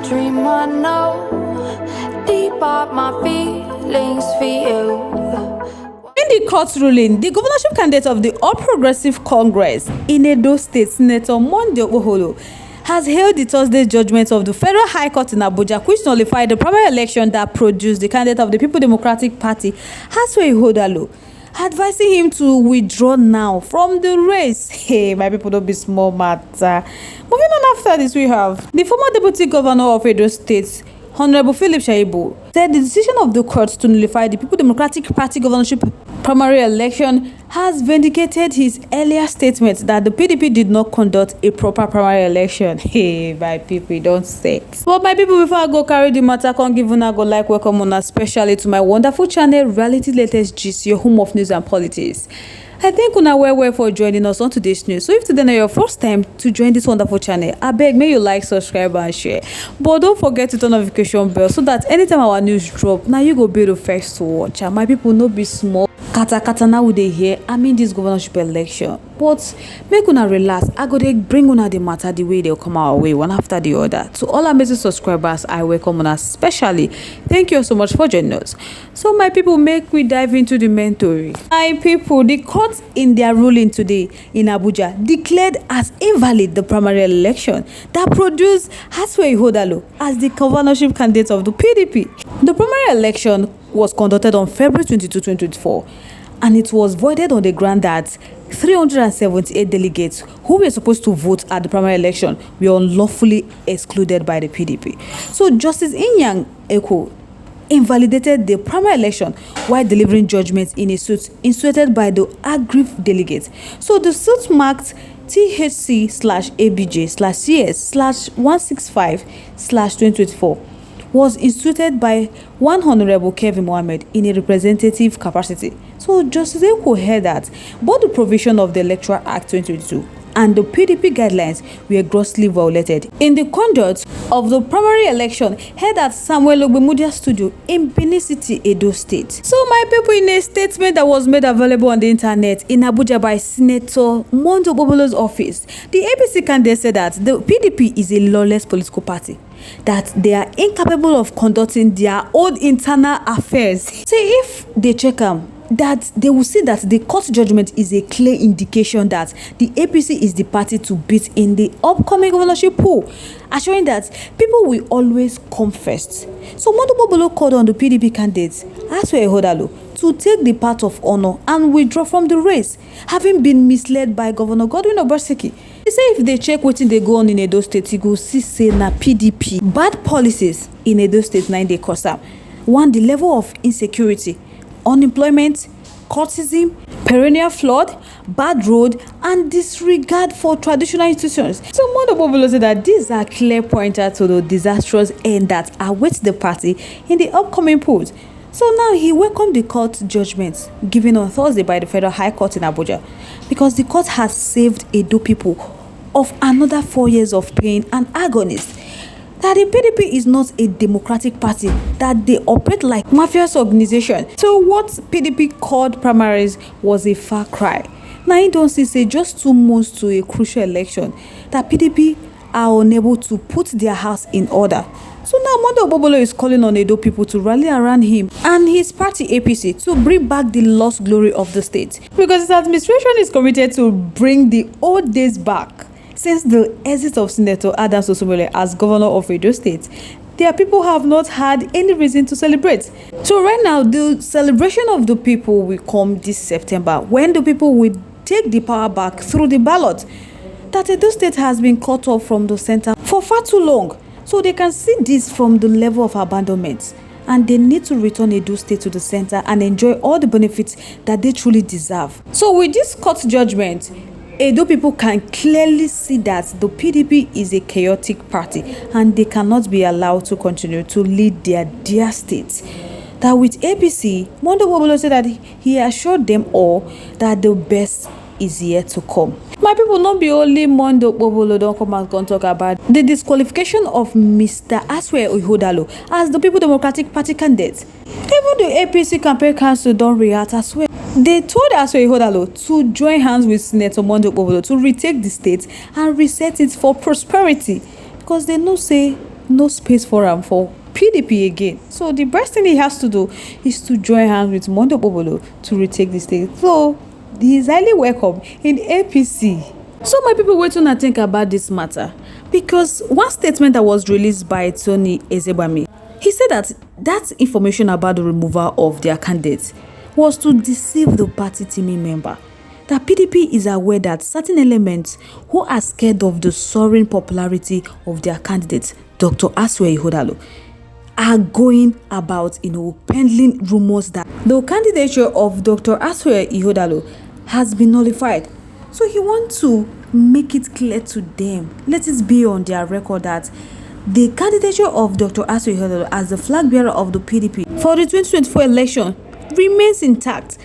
dream I know deep up my feelings for you. In the court ruling, the governorship candidate of the All Progressive Congress in Edo State, Senator Monday Okpebholo, has hailed the Thursday judgment of the Federal High Court in Abuja, which nullified the primary election that produced the candidate of the People Democratic Party, Haswe Ihodalo, advising him to withdraw now from the race. Hey, my people, don't be small matter. Moving on after this, we have the former Deputy Governor of Edo State, Honorable Philip Shaibu, said the decision of the court to nullify the People Democratic Party governorship primary election has vindicated his earlier statement that the PDP did not conduct a proper primary election. Hey, my people, don't say it. But my people, before I go carry the matter, come give una go like welcome una, especially to my wonderful channel, Reality Latest Gist, your home of news and politics. I thank una well for joining us on today's news. So if today is your first time to join this wonderful channel, I beg may you like, subscribe and share. But don't forget to turn on notification bell so that anytime our news drop, now you go be the first to watch. And my people, no be small. Kata now they hear this governorship election. But make una relax. I go to bring una the matter the way they'll come our way one after the other. To all amazing subscribers, I welcome una especially. Thank you so much for joining us. So my people, make we dive into the main story. My people, the court in their ruling today in Abuja declared as invalid the primary election that produced Haswe Ihodalo as the governorship candidate of the PDP. The primary election was conducted on February 22, 2024, and it was voided on the ground that 378 delegates who were supposed to vote at the primary election were unlawfully excluded by the PDP. So Justice Inyang Eko invalidated the primary election while delivering judgment in a suit instructed by the aggrieved delegates. So the suit marked THC/ABJ/CS/165/2024 was instituted by one Honorable Kevin Mohammed in a representative capacity. So Justice Eko held that both the provision of the Electoral Act 2022 and the PDP guidelines were grossly violated in the conduct of the primary election held at Samuel Ogbemudia Studio in Benin City, Edo State. So my people, in a statement that was made available on the internet in Abuja by Senator Monday Okpebholo's office, the APC candidate said that the PDP is a lawless political party, that they are incapable of conducting their own internal affairs. So if they check them, that they will see that the court judgment is a clear indication that the APC is the party to beat in the upcoming governorship poll, assuring that people will always come first. So Monday Okpebholo called on the PDP candidates, Haswe Ihodalo, to take the path of honor and withdraw from the race, having been misled by Governor Godwin Obaseki. He say if they check wetin dey go on in Edo State, you go see say na PDP bad policies in Edo State 9 dey cause am. One, the level of insecurity, unemployment, cultism, perennial flood, bad road, and disregard for traditional institutions. So Monday Okpebholo said that these are clear pointers to the disastrous end that awaits the party in the upcoming polls. So now he welcomed the court judgment given on Thursday by the Federal High Court in Abuja, because the court has saved Edo people of another 4 years of pain and agony. That the PDP is not a democratic party, that they operate like mafious organization. So what PDP called primaries was a far cry. Now you don't see say just 2 months to a crucial election that PDP are unable to put their house in order. So now Monday Okpebholo is calling on Edo people to rally around him and his party APC to bring back the lost glory of the state, because his administration is committed to bring the old days back. Since the exit of Senator Adams Osumole as governor of Edo State, their people have not had any reason to celebrate. So right now, the celebration of the people will come this September, when the people will take the power back through the ballot. That Edo State has been cut off from the center for far too long. So they can see this from the level of abandonment, and they need to return Edo State to the center and enjoy all the benefits that they truly deserve. So with this court judgment, Edo people can clearly see that the PDP is a chaotic party and they cannot be allowed to continue to lead their dear state. That with APC, Monday Okpebholo said that he assured them all that the best is yet to come. My people, not be only Monday Okpebholo don't come and talk about the disqualification of Mr. Haswe Ihodalo as the People Democratic Party candidate. Even the APC campaign council don't react as well. They told Haswe Ihodalo to join hands with Senator Monday Okpebholo to retake the state and reset it for prosperity, because they know say no space for him for PDP again. So the best thing he has to do is to join hands with Mondo Bobolo to retake the state. So he is highly welcome in APC. So my people, what do you think about this matter? Because one statement that was released by Tony Ezebami, he said that information about the removal of their candidates was to deceive the party teaming member. That PDP is aware that certain elements who are scared of the soaring popularity of their candidate, Dr. Asue Ihodalo, are going about, peddling rumors that the candidature of Dr. Asue Ihodalo has been nullified. So he wants to make it clear to them, let it be on their record, that the candidature of Dr. Asue Ihodalo as the flag bearer of the PDP for the 2024 election remains intact,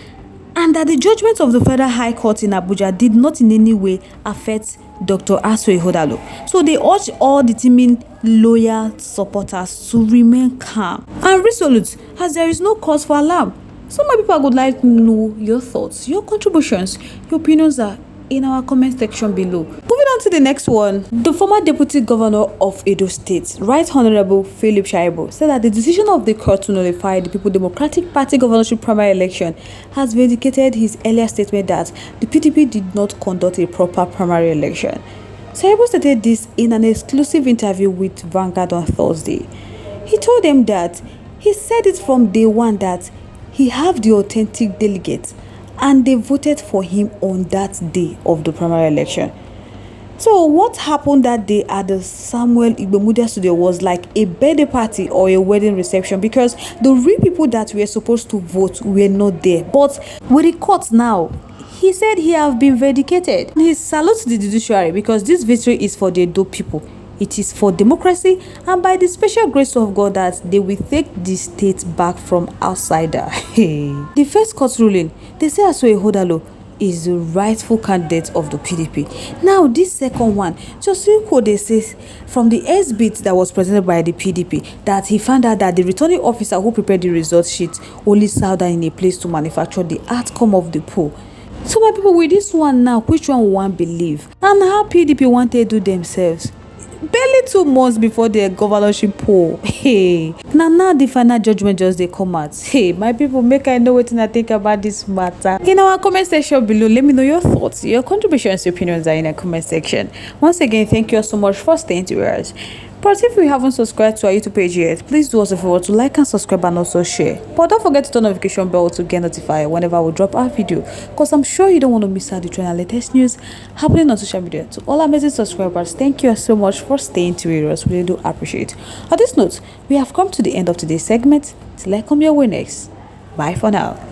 and that the judgment of the Federal High Court in Abuja did not in any way affect Dr. Asue Ihodalo. So they urge all the teaming loyal supporters to remain calm and resolute, as there is no cause for alarm. So my people, would like to know your thoughts, your contributions, your opinions are in our comment section below. Moving on to the next one. The former deputy governor of Edo State, Right Honorable Philip Shaibu, said that the decision of the court to nullify the People Democratic Party governorship primary election has vindicated his earlier statement that the PDP did not conduct a proper primary election. Shaibu stated this in an exclusive interview with Vanguard on Thursday. He told them that he said it from day one that he have the authentic delegates and they voted for him on that day of the primary election. So what happened that day at the Samuel Igbemudia studio was like a birthday party or a wedding reception, because the real people that were supposed to vote were not there. But with the court now, he said he have been vindicated. He salutes the judiciary because this victory is for the Edo people. It is for democracy, and by the special grace of God that they will take the state back from outsider. The first court ruling, they say Asue Ihodalo is the rightful candidate of the PDP. Now this second one, Josuiko, they say from the S-bit that was presented by the PDP, that he found out that the returning officer who prepared the result sheet only served in a place to manufacture the outcome of the poll. So my people, with this one now, which one will one believe? And how PDP want to do themselves? Barely 2 months before the governorship poll. Hey, now the final judgment just they come out. Hey, my people, make I know what I think about this matter. In our comment section below, let me know your thoughts, your contributions, your opinions are in the comment section. Once again, thank you so much for staying to us. But if you haven't subscribed to our YouTube page yet, please do us a favor to like and subscribe and also share. But don't forget to turn the notification bell to get notified whenever we drop our video, because I'm sure you don't want to miss out the trend and latest news happening on social media. To all amazing subscribers, thank you so much for staying to us. We really do appreciate. On this note, we have come to the end of today's segment. Till I come your way next. Bye for now.